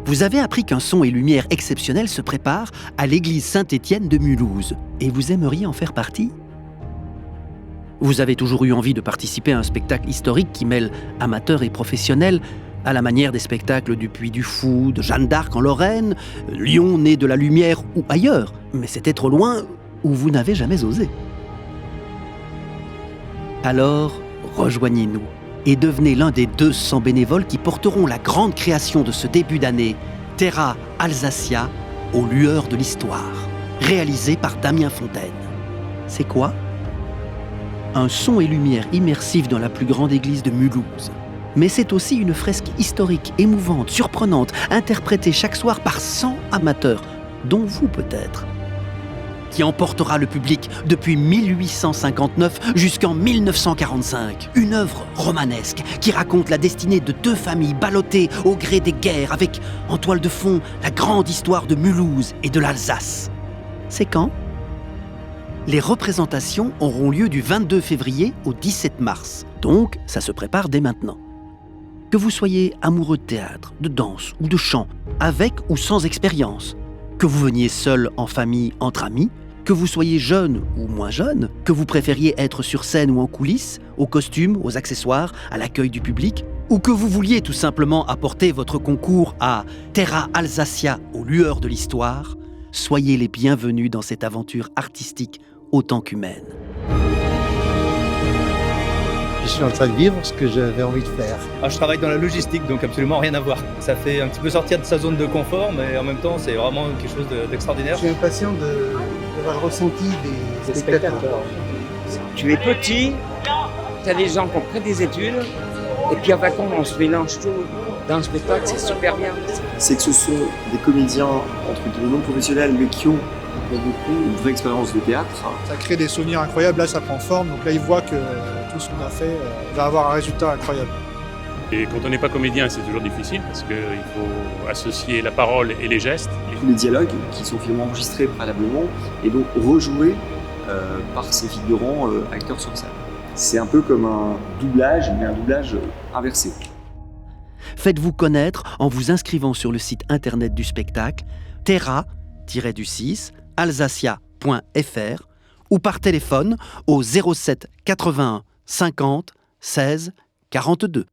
Vous avez appris qu'un son et lumière exceptionnel se préparent à l'église Saint-Étienne de Mulhouse. Et vous aimeriez en faire partie ? Vous avez toujours eu envie de participer à un spectacle historique qui mêle amateurs et professionnels, à la manière des spectacles du Puy du Fou, de Jeanne d'Arc en Lorraine, Lion né de la lumière ou ailleurs. Mais c'était trop loin ou vous n'avez jamais osé. Alors, rejoignez-nous et devenez l'un des 200 bénévoles qui porteront la grande création de ce début d'année, Terra Alsacia, aux lueurs de l'histoire, réalisée par Damien Fontaine. C'est quoi ? Un son et lumière immersif dans la plus grande église de Mulhouse. Mais c'est aussi une fresque historique, émouvante, surprenante, interprétée chaque soir par 100 amateurs, dont vous peut-être, qui emportera le public depuis 1859 jusqu'en 1945. Une œuvre romanesque qui raconte la destinée de 2 familles ballottées au gré des guerres, avec en toile de fond la grande histoire de Mulhouse et de l'Alsace. C'est quand ? Les représentations auront lieu du 22 février au 17 mars, donc ça se prépare dès maintenant. Que vous soyez amoureux de théâtre, de danse ou de chant, avec ou sans expérience, que vous veniez seul, en famille, entre amis, que vous soyez jeune ou moins jeune, que vous préfériez être sur scène ou en coulisses, aux costumes, aux accessoires, à l'accueil du public, ou que vous vouliez tout simplement apporter votre concours à Terra Alsacia aux lueurs de l'histoire, soyez les bienvenus dans cette aventure artistique autant qu'humaine. Je suis en train de vivre ce que j'avais envie de faire. Je travaille dans la logistique, donc absolument rien à voir. Ça fait un petit peu sortir de sa zone de confort, mais en même temps, c'est vraiment quelque chose d'extraordinaire. Je suis impatient d'avoir le ressenti des spectateurs. Tu es petit, tu as des gens qui ont pris des études, et puis après on se mélange tout dans le spectacle, c'est super bien. C'est que ce sont des comédiens, entre guillemets, non professionnels, mais qui ont pour beaucoup une vraie expérience de théâtre. Ça crée des souvenirs incroyables, là ça prend forme, donc là ils voient que tout ce qu'on a fait va avoir un résultat incroyable. Et quand on n'est pas comédien, c'est toujours difficile parce qu'il faut associer la parole et les gestes. Tous les dialogues qui sont finalement enregistrés préalablement et donc rejoués par ces figurants acteurs sur scène. C'est un peu comme un doublage, mais un doublage inversé. Faites-vous connaître en vous inscrivant sur le site internet du spectacle terra-du6 alsacia.fr ou par téléphone au 07 81 50 16 42.